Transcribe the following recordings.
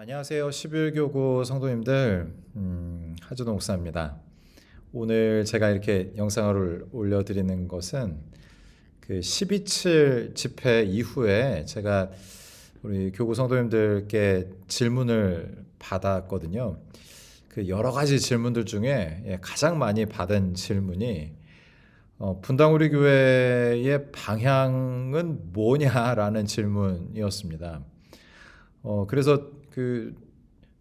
안녕하세요. 11교구 성도님들, 하준호 목사입니다. 오늘 제가 이렇게 영상을 올려드리는 것은 그 12.7 집회 이후에 제가 우리 교구 성도님들께 질문을 받았거든요. 그 여러 가지 질문들 중에 가장 많이 받은 질문이 분당 우리 교회의 방향은 뭐냐라는 질문이었습니다. 그래서 그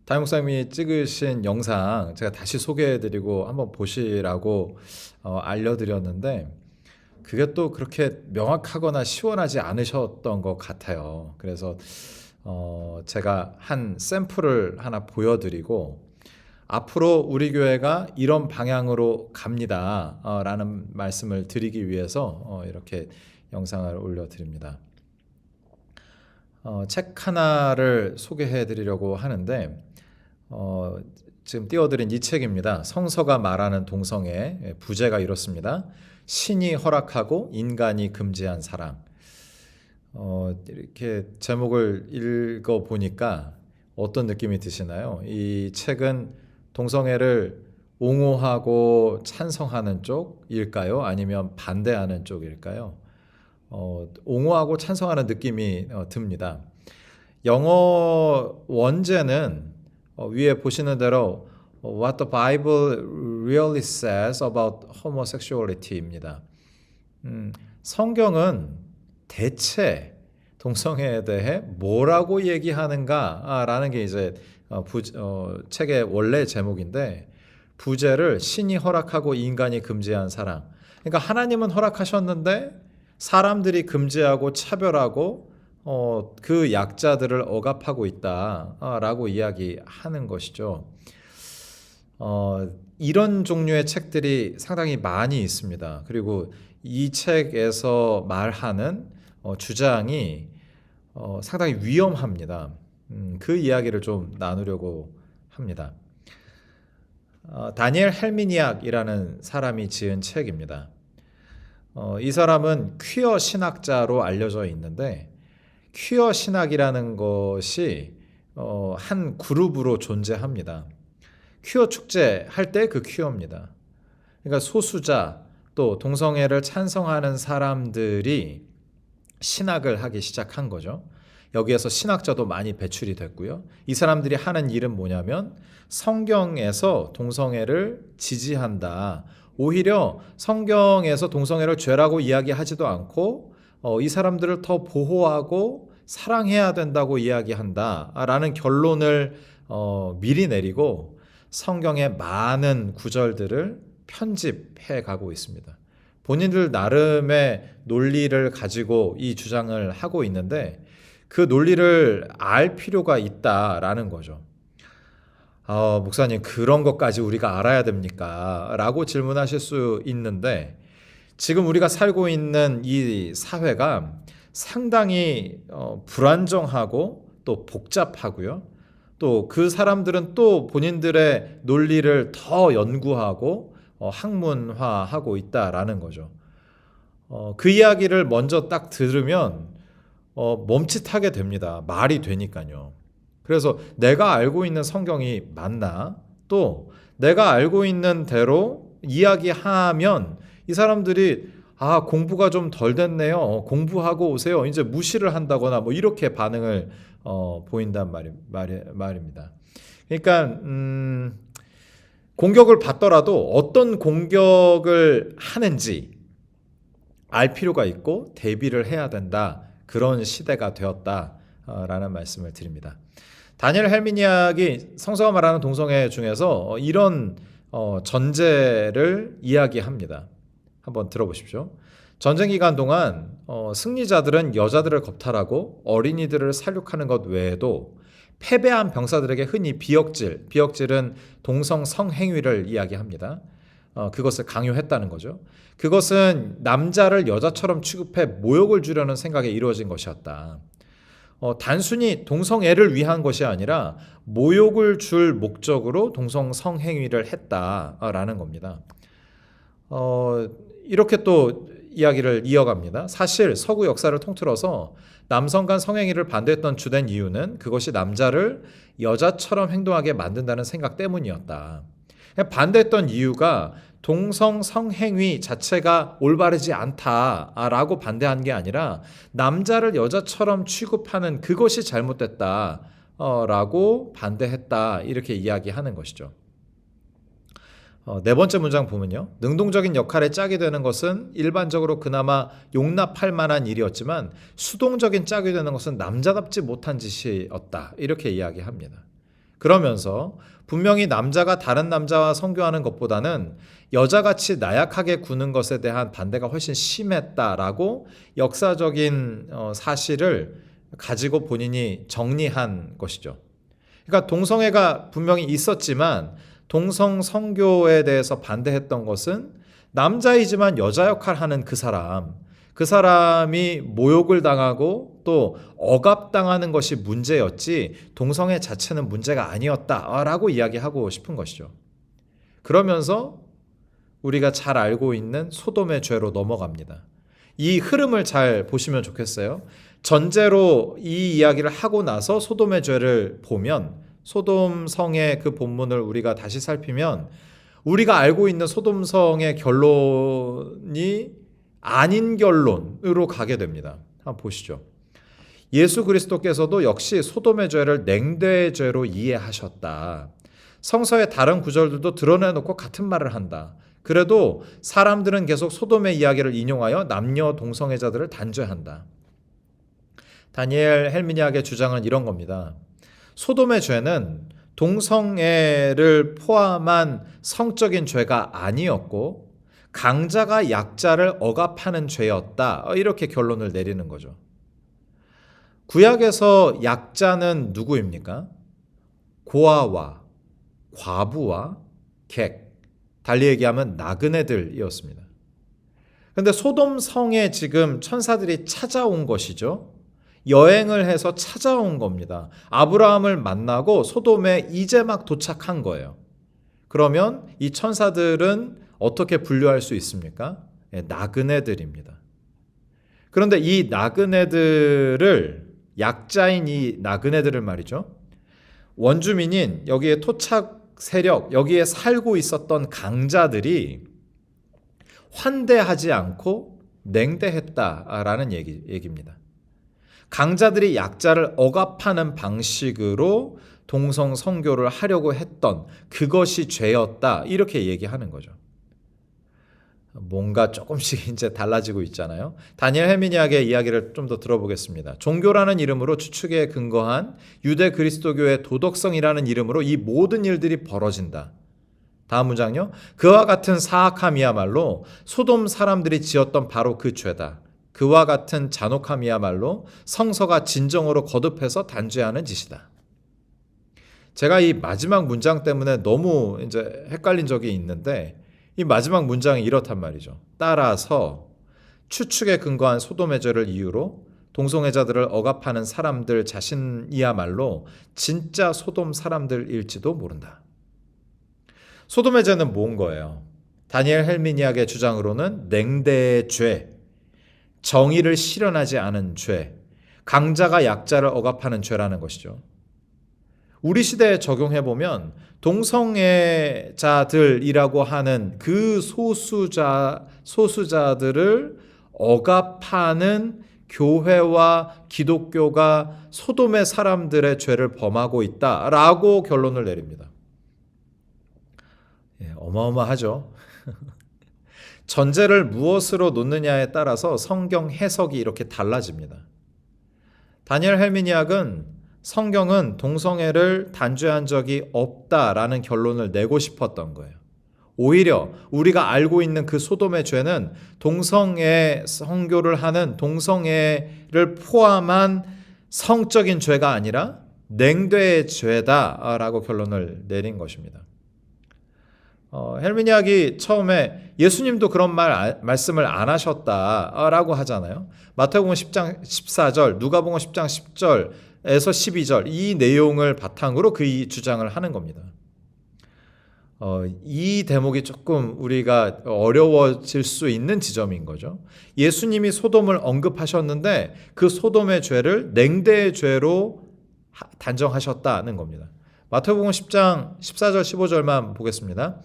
담임 목사님이 찍으신 영상 제가 다시 소개해드리고 한번 보시라고 알려드렸는데 그게 또 그렇게 명확하거나 시원하지 않으셨던 것 같아요. 그래서 제가 한 샘플을 하나 보여드리고 앞으로 우리 교회가 이런 방향으로 갑니다 라는 말씀을 드리기 위해서 이렇게 영상을 올려드립니다. 책 하나를 소개해 드리려고 하는데 지금 띄워드린 이 책입니다. 성서가 말하는 동성애. 부제가 이렇습니다. 신이 허락하고 인간이 금지한 사랑. 이렇게 제목을 읽어보니까 어떤 느낌이 드시나요? 이 책은 동성애를 옹호하고 찬성하는 쪽일까요? 아니면 반대하는 쪽일까요? 옹호하고 찬성하는 느낌이 듭니다. 영어 원제는 위에 보시는 대로 What the Bible really says about homosexuality입니다. 성경은 대체 동성애에 대해 뭐라고 얘기하는가라는 게 이제 책의 원래 제목인데 부제를 신이 허락하고 인간이 금지한 사랑. 그러니까 하나님은 허락하셨는데 사람들이 금지하고 차별하고 그 약자들을 억압하고 있다라고 이야기하는 것이죠. 이런 종류의 책들이 상당히 많이 있습니다. 그리고 이 책에서 말하는 주장이 상당히 위험합니다. 그 이야기를 좀 나누려고 합니다. 다니엘 헬미니악이라는 사람이 지은 책입니다. 이 사람은 퀴어 신학자로 알려져 있는데 퀴어 신학이라는 것이 한 그룹으로 존재합니다. 퀴어 축제 할 때 그 퀴어입니다. 그러니까 소수자 또 동성애를 찬성하는 사람들이 신학을 하기 시작한 거죠. 여기에서 신학자도 많이 배출이 됐고요. 이 사람들이 하는 일은 뭐냐면 성경에서 동성애를 지지한다. 오히려 성경에서 동성애를 죄라고 이야기하지도 않고 이 사람들을 더 보호하고 사랑해야 된다고 이야기한다라는 결론을 미리 내리고 성경의 많은 구절들을 편집해 가고 있습니다. 본인들 나름의 논리를 가지고 이 주장을 하고 있는데 그 논리를 알 필요가 있다라는 거죠. 목사님 그런 것까지 우리가 알아야 됩니까? 라고 질문하실 수 있는데 지금 우리가 살고 있는 이 사회가 상당히 불안정하고 또 복잡하고요. 또 그 사람들은 또 본인들의 논리를 더 연구하고 학문화하고 있다라는 거죠. 그 이야기를 먼저 딱 들으면 멈칫하게 됩니다. 말이 되니까요. 그래서 내가 알고 있는 성경이 맞나? 또 내가 알고 있는 대로 이야기하면 이 사람들이 공부가 좀 덜 됐네요. 공부하고 오세요. 이제 무시를 한다거나 뭐 이렇게 반응을 보인단 말입니다. 그러니까 공격을 받더라도 어떤 공격을 하는지 알 필요가 있고 대비를 해야 된다. 그런 시대가 되었다라는 말씀을 드립니다. 다니엘 헬미니악이 성서가 말하는 동성애 중에서 이런 전제를 이야기합니다. 한번 들어보십시오. 전쟁 기간 동안 승리자들은 여자들을 겁탈하고 어린이들을 살육하는 것 외에도 패배한 병사들에게 흔히 비역질은 동성 성행위를 이야기합니다. 그것을 강요했다는 거죠. 그것은 남자를 여자처럼 취급해 모욕을 주려는 생각에 이루어진 것이었다. 단순히 동성애를 위한 것이 아니라 모욕을 줄 목적으로 동성 성행위를 했다라는 겁니다. 이렇게 또 이야기를 이어갑니다. 사실 서구 역사를 통틀어서 남성 간 성행위를 반대했던 주된 이유는 그것이 남자를 여자처럼 행동하게 만든다는 생각 때문이었다. 반대했던 이유가 동성 성행위 자체가 올바르지 않다라고 반대한 게 아니라 남자를 여자처럼 취급하는 그것이 잘못됐다라고 반대했다, 이렇게 이야기하는 것이죠. 네 번째 문장 보면요. 능동적인 역할에 짝이 되는 것은 일반적으로 그나마 용납할 만한 일이었지만 수동적인 짝이 되는 것은 남자답지 못한 짓이었다, 이렇게 이야기합니다. 그러면서 분명히 남자가 다른 남자와 성교하는 것보다는 여자같이 나약하게 구는 것에 대한 반대가 훨씬 심했다라고 역사적인 사실을 가지고 본인이 정리한 것이죠. 그러니까 동성애가 분명히 있었지만 동성 성교에 대해서 반대했던 것은 남자이지만 여자 역할하는 그 사람이 모욕을 당하고 또 억압당하는 것이 문제였지 동성애 자체는 문제가 아니었다라고 이야기하고 싶은 것이죠. 그러면서 우리가 잘 알고 있는 소돔의 죄로 넘어갑니다. 이 흐름을 잘 보시면 좋겠어요. 전제로 이 이야기를 하고 나서 소돔의 죄를 보면, 소돔성의 그 본문을 우리가 다시 살피면 우리가 알고 있는 소돔성의 결론이 아닌 결론으로 가게 됩니다. 한번 보시죠. 예수 그리스도께서도 역시 소돔의 죄를 냉대의 죄로 이해하셨다. 성서의 다른 구절들도 드러내놓고 같은 말을 한다. 그래도 사람들은 계속 소돔의 이야기를 인용하여 남녀 동성애자들을 단죄한다. 다니엘 헬미니악의 주장은 이런 겁니다. 소돔의 죄는 동성애를 포함한 성적인 죄가 아니었고 강자가 약자를 억압하는 죄였다, 이렇게 결론을 내리는 거죠. 구약에서 약자는 누구입니까? 고아와 과부와 객, 달리 얘기하면 나그네들이었습니다. 그런데 소돔 성에 지금 천사들이 찾아온 것이죠. 여행을 해서 찾아온 겁니다. 아브라함을 만나고 소돔에 이제 막 도착한 거예요. 그러면 이 천사들은 어떻게 분류할 수 있습니까? 나그네들입니다. 그런데 이 나그네들을, 약자인 이 나그네들을 말이죠, 원주민인 여기에 토착 세력, 여기에 살고 있었던 강자들이 환대하지 않고 냉대했다라는 얘기입니다. 강자들이 약자를 억압하는 방식으로 동성 성교를 하려고 했던 그것이 죄였다, 이렇게 얘기하는 거죠. 뭔가 조금씩 이제 달라지고 있잖아요. 다니엘 헬미니악의 이야기를 좀 더 들어보겠습니다. 종교라는 이름으로 추측에 근거한 유대 그리스도교의 도덕성이라는 이름으로 이 모든 일들이 벌어진다. 다음 문장요. 그와 같은 사악함이야말로 소돔 사람들이 지었던 바로 그 죄다. 그와 같은 잔혹함이야말로 성서가 진정으로 거듭해서 단죄하는 짓이다. 제가 이 마지막 문장 때문에 너무 이제 헷갈린 적이 있는데, 이 마지막 문장이 이렇단 말이죠. 따라서 추측에 근거한 소돔의 죄를 이유로 동성애자들을 억압하는 사람들 자신이야말로 진짜 소돔 사람들일지도 모른다. 소돔의 죄는 뭔 거예요? 다니엘 헬미니악의 주장으로는 냉대의 죄, 정의를 실현하지 않은 죄, 강자가 약자를 억압하는 죄라는 것이죠. 우리 시대에 적용해보면 동성애자들이라고 하는 그 소수자들을 억압하는 교회와 기독교가 소돔의 사람들의 죄를 범하고 있다라고 결론을 내립니다. 어마어마하죠. 전제를 무엇으로 놓느냐에 따라서 성경 해석이 이렇게 달라집니다. 다니엘 헬미니악은 성경은 동성애를 단죄한 적이 없다라는 결론을 내고 싶었던 거예요. 오히려 우리가 알고 있는 그 소돔의 죄는 동성애 성교를 하는 동성애를 포함한 성적인 죄가 아니라 냉대의 죄다라고 결론을 내린 것입니다. 헬미니악이 처음에 예수님도 그런 말씀을 안 하셨다라고 하잖아요. 마태복음 10장 14절, 누가복음 10장 10절에서 12절 이 내용을 바탕으로 그 주장을 하는 겁니다. 이 대목이 조금 우리가 어려워질 수 있는 지점인 거죠. 예수님이 소돔을 언급하셨는데 그 소돔의 죄를 냉대의 죄로 단정하셨다는 겁니다. 마태복음 10장 14절 15절만 보겠습니다.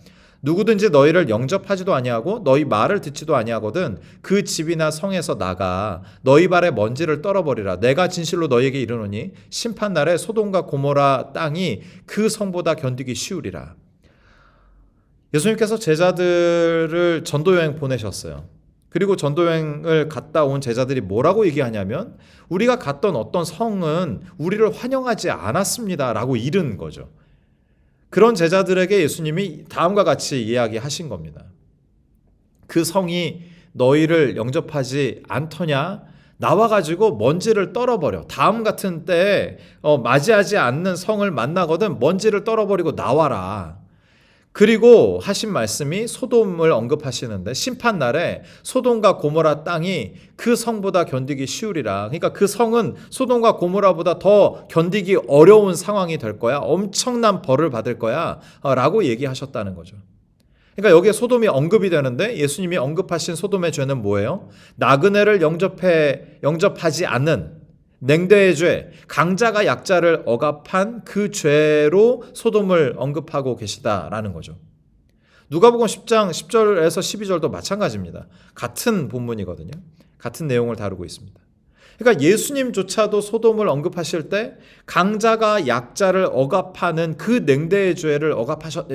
누구든지 너희를 영접하지도 아니하고 너희 말을 듣지도 아니하거든 그 집이나 성에서 나가 너희 발에 먼지를 떨어버리라. 내가 진실로 너희에게 이르노니 심판날에 소돔과 고모라 땅이 그 성보다 견디기 쉬우리라. 예수님께서 제자들을 전도여행 보내셨어요. 그리고 전도여행을 갔다 온 제자들이 뭐라고 얘기하냐면 우리가 갔던 어떤 성은 우리를 환영하지 않았습니다 라고 이른 거죠. 그런 제자들에게 예수님이 다음과 같이 이야기하신 겁니다. 그 성이 너희를 영접하지 않더냐? 나와가지고 먼지를 떨어버려. 다음 같은 때에 맞이하지 않는 성을 만나거든 먼지를 떨어버리고 나와라. 그리고 하신 말씀이 소돔을 언급하시는데 심판날에 소돔과 고모라 땅이 그 성보다 견디기 쉬우리라. 그러니까 그 성은 소돔과 고모라보다 더 견디기 어려운 상황이 될 거야. 엄청난 벌을 받을 거야 라고 얘기하셨다는 거죠. 그러니까 여기에 소돔이 언급이 되는데 예수님이 언급하신 소돔의 죄는 뭐예요? 나그네를 영접하지 않는 냉대의 죄, 강자가 약자를 억압한 그 죄로 소돔을 언급하고 계시다라는 거죠. 누가복음 10장 10절에서 12절도 마찬가지입니다. 같은 본문이거든요. 같은 내용을 다루고 있습니다. 그러니까 예수님조차도 소돔을 언급하실 때 강자가 약자를 억압하는 그 냉대의 죄를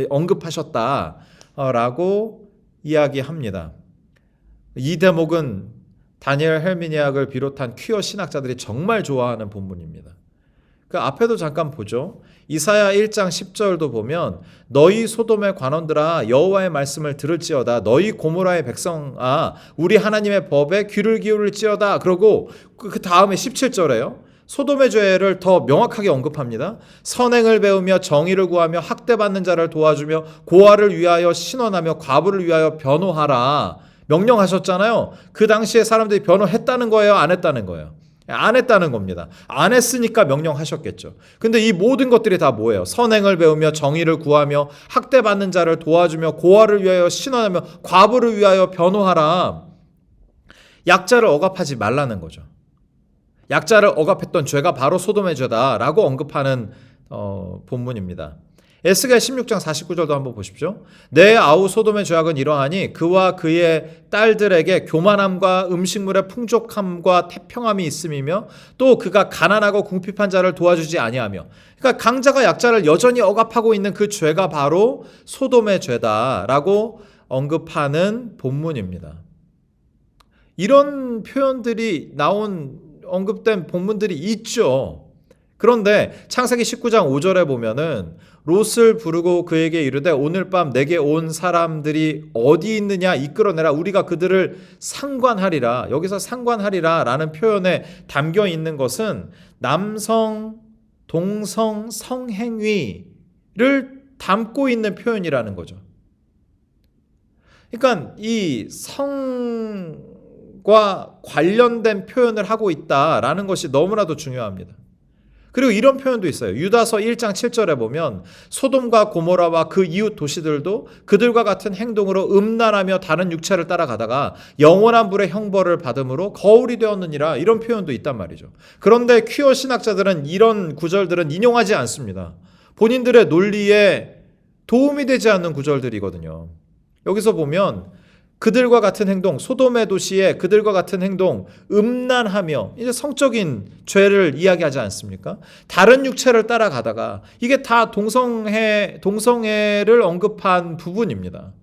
언급하셨다라고 이야기합니다. 이 대목은 다니엘 헬미니악을 비롯한 퀴어 신학자들이 정말 좋아하는 본문입니다. 그 앞에도 잠깐 보죠. 이사야 1장 10절도 보면 너희 소돔의 관원들아 여호와의 말씀을 들을지어다. 너희 고모라의 백성아 우리 하나님의 법에 귀를 기울일지어다. 그러고 그 다음에 17절에요. 소돔의 죄를 더 명확하게 언급합니다. 선행을 배우며 정의를 구하며 학대받는 자를 도와주며 고아를 위하여 신원하며 과부를 위하여 변호하라. 명령하셨잖아요. 그 당시에 사람들이 변호했다는 거예요? 안 했다는 거예요? 안 했다는 겁니다. 안 했으니까 명령하셨겠죠. 근데 이 모든 것들이 다 뭐예요? 선행을 배우며 정의를 구하며 학대받는 자를 도와주며 고아를 위하여 신원하며 과부를 위하여 변호하라. 약자를 억압하지 말라는 거죠. 약자를 억압했던 죄가 바로 소돔의 죄다라고 언급하는 본문입니다. 에스겔 16장 49절도 한번 보십시오. 내 아우 소돔의 죄악은 이러하니 그와 그의 딸들에게 교만함과 음식물의 풍족함과 태평함이 있음이며 또 그가 가난하고 궁핍한 자를 도와주지 아니하며 그러니까 강자가 약자를 여전히 억압하고 있는 그 죄가 바로 소돔의 죄다라고 언급하는 본문입니다. 이런 표현들이 언급된 본문들이 있죠. 그런데 창세기 19장 5절에 보면은 롯을 부르고 그에게 이르되 오늘 밤 내게 온 사람들이 어디 있느냐 이끌어내라 우리가 그들을 상관하리라. 여기서 상관하리라 라는 표현에 담겨 있는 것은 남성 동성 성행위를 담고 있는 표현이라는 거죠. 그러니까 이 성과 관련된 표현을 하고 있다라는 것이 너무나도 중요합니다. 그리고 이런 표현도 있어요. 유다서 1장 7절에 보면 소돔과 고모라와 그 이웃 도시들도 그들과 같은 행동으로 음란하며 다른 육체를 따라가다가 영원한 불의 형벌을 받음으로 거울이 되었느니라 이런 표현도 있단 말이죠. 그런데 퀴어 신학자들은 이런 구절들은 인용하지 않습니다. 본인들의 논리에 도움이 되지 않는 구절들이거든요. 여기서 보면 그들과 같은 행동, 소돔의 도시에 그들과 같은 행동, 음란하며 이제 성적인 죄를 이야기하지 않습니까? 다른 육체를 따라가다가 이게 다 동성애를 언급한 부분입니다.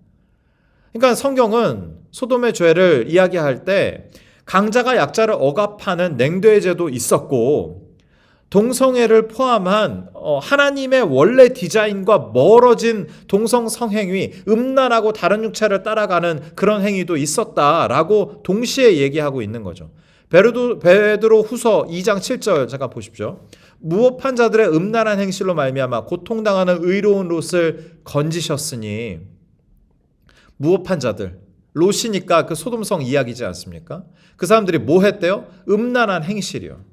그러니까 성경은 소돔의 죄를 이야기할 때 강자가 약자를 억압하는 냉대의 죄도 있었고 동성애를 포함한 하나님의 원래 디자인과 멀어진 동성 성행위, 음란하고 다른 육체를 따라가는 그런 행위도 있었다라고 동시에 얘기하고 있는 거죠. 베드로 후서 2장 7절 잠깐 보십시오. 무업한 자들의 음란한 행실로 말미암아 고통당하는 의로운 롯을 건지셨으니 무업한 자들, 롯이니까 그 소돔성 이야기지 않습니까? 그 사람들이 뭐 했대요? 음란한 행실이요.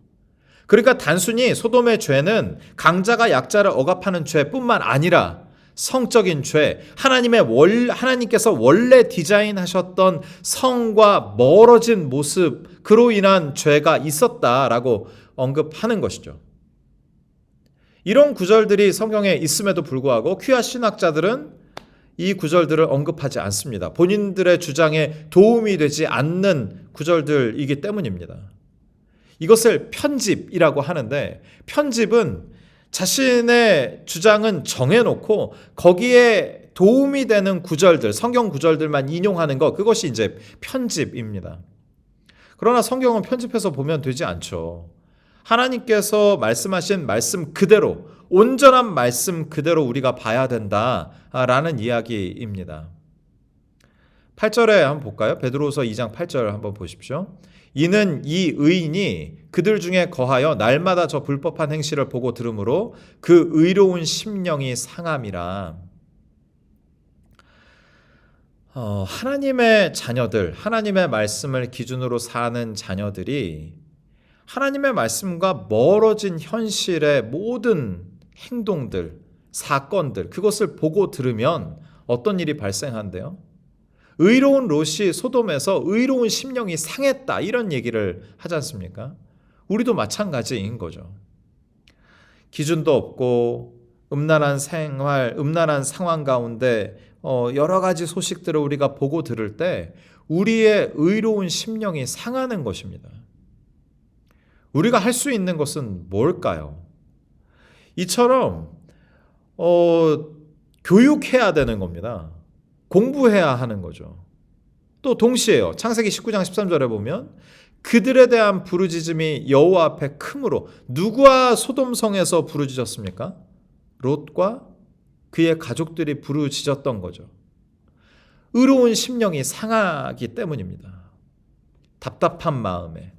그러니까 단순히 소돔의 죄는 강자가 약자를 억압하는 죄뿐만 아니라 성적인 죄, 하나님께서 원래 디자인하셨던 성과 멀어진 모습, 그로 인한 죄가 있었다라고 언급하는 것이죠. 이런 구절들이 성경에 있음에도 불구하고 퀴아 신학자들은 이 구절들을 언급하지 않습니다. 본인들의 주장에 도움이 되지 않는 구절들이기 때문입니다. 이것을 편집이라고 하는데, 편집은 자신의 주장은 정해놓고 거기에 도움이 되는 구절들, 성경 구절들만 인용하는 것, 그것이 이제 편집입니다. 그러나 성경은 편집해서 보면 되지 않죠. 하나님께서 말씀하신 말씀 그대로, 온전한 말씀 그대로 우리가 봐야 된다라는 이야기입니다. 8절에 한번 볼까요? 베드로후서 2장 8절 한번 보십시오. 이는 이 의인이 그들 중에 거하여 날마다 저 불법한 행실을 보고 들으므로 그 의로운 심령이 상함이라. 하나님의 자녀들, 하나님의 말씀을 기준으로 사는 자녀들이 하나님의 말씀과 멀어진 현실의 모든 행동들, 사건들, 그것을 보고 들으면 어떤 일이 발생한대요? 의로운 롯이 소돔에서 의로운 심령이 상했다, 이런 얘기를 하지 않습니까? 우리도 마찬가지인 거죠. 기준도 없고 음란한 생활, 음란한 상황 가운데 여러 가지 소식들을 우리가 보고 들을 때 우리의 의로운 심령이 상하는 것입니다. 우리가 할 수 있는 것은 뭘까요? 이처럼 교육해야 되는 겁니다. 공부해야 하는 거죠. 또 동시에요. 창세기 19장 13절에 보면 그들에 대한 부르짖음이 여호와 앞에 크므로, 누구와 소돔성에서 부르짖었습니까? 롯과 그의 가족들이 부르짖었던 거죠. 의로운 심령이 상하기 때문입니다. 답답한 마음에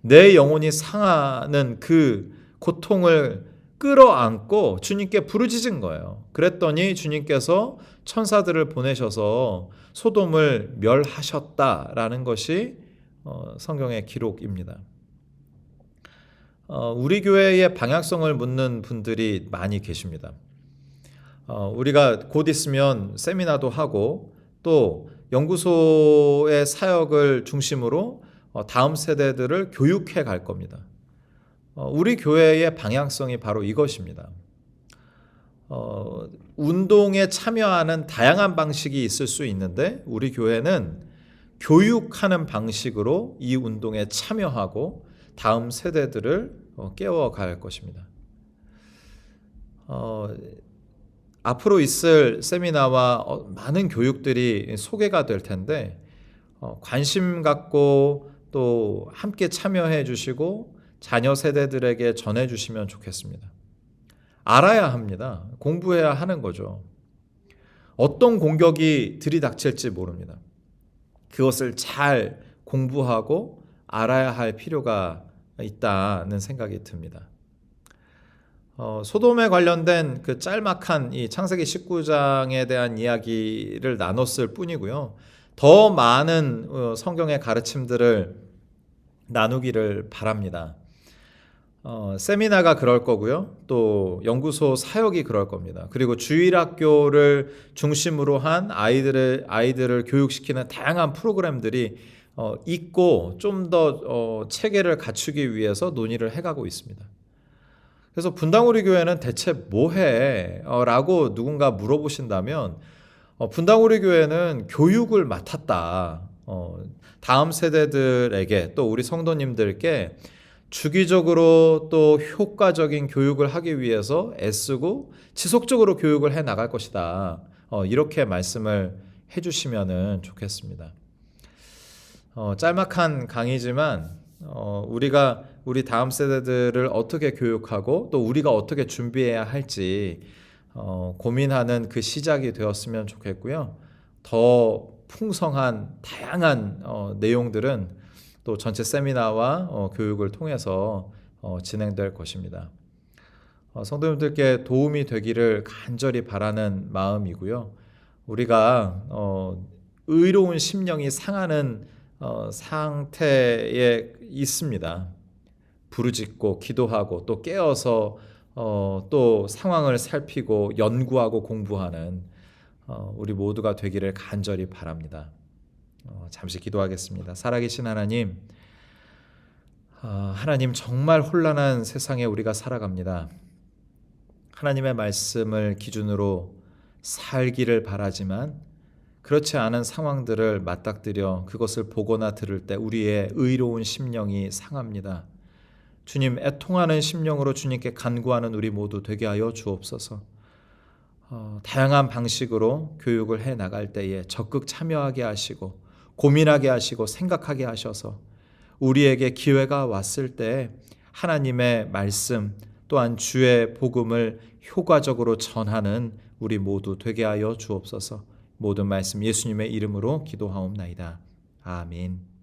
내 영혼이 상하는 그 고통을 끌어안고 주님께 부르짖은 거예요. 그랬더니 주님께서 천사들을 보내셔서 소돔을 멸하셨다라는 것이 성경의 기록입니다. 우리 교회의 방향성을 묻는 분들이 많이 계십니다. 우리가 곧 있으면 세미나도 하고 또 연구소의 사역을 중심으로 다음 세대들을 교육해 갈 겁니다. 우리 교회의 방향성이 바로 이것입니다. 운동에 참여하는 다양한 방식이 있을 수 있는데 우리 교회는 교육하는 방식으로 이 운동에 참여하고 다음 세대들을 깨워갈 것입니다. 앞으로 있을 세미나와 많은 교육들이 소개가 될 텐데 관심 갖고 또 함께 참여해 주시고 자녀 세대들에게 전해주시면 좋겠습니다. 알아야 합니다. 공부해야 하는 거죠. 어떤 공격이 들이닥칠지 모릅니다. 그것을 잘 공부하고 알아야 할 필요가 있다는 생각이 듭니다. 소돔에 관련된 그 짤막한 이 창세기 19장에 대한 이야기를 나눴을 뿐이고요. 더 많은 성경의 가르침들을 나누기를 바랍니다. 세미나가 그럴 거고요. 또 연구소 사역이 그럴 겁니다. 그리고 주일학교를 중심으로 한 아이들을 교육시키는 다양한 프로그램들이 있고 좀 더 체계를 갖추기 위해서 논의를 해가고 있습니다. 그래서 분당우리 교회는 대체 뭐해? 라고 누군가 물어보신다면 분당우리 교회는 교육을 맡았다. 다음 세대들에게 또 우리 성도님들께 주기적으로 또 효과적인 교육을 하기 위해서 애쓰고 지속적으로 교육을 해 나갈 것이다. 이렇게 말씀을 해주시면 좋겠습니다. 짤막한 강의지만 우리가 우리 다음 세대들을 어떻게 교육하고 또 우리가 어떻게 준비해야 할지 고민하는 그 시작이 되었으면 좋겠고요. 더 풍성한 다양한 내용들은 또 전체 세미나와 교육을 통해서 진행될 것입니다. 성도님들께 도움이 되기를 간절히 바라는 마음이고요. 우리가 의로운 심령이 상하는 상태에 있습니다. 부르짖고 기도하고 또 깨어서 또 상황을 살피고 연구하고 공부하는 우리 모두가 되기를 간절히 바랍니다. 잠시 기도하겠습니다. 살아계신 하나님, 하나님 정말 혼란한 세상에 우리가 살아갑니다. 하나님의 말씀을 기준으로 살기를 바라지만 그렇지 않은 상황들을 맞닥뜨려 그것을 보거나 들을 때 우리의 의로운 심령이 상합니다. 주님, 애통하는 심령으로 주님께 간구하는 우리 모두 되게 하여 주옵소서. 다양한 방식으로 교육을 해 나갈 때에 적극 참여하게 하시고 고민하게 하시고 생각하게 하셔서 우리에게 기회가 왔을 때 하나님의 말씀 또한 주의 복음을 효과적으로 전하는 우리 모두 되게 하여 주옵소서. 모든 말씀 예수님의 이름으로 기도하옵나이다. 아멘.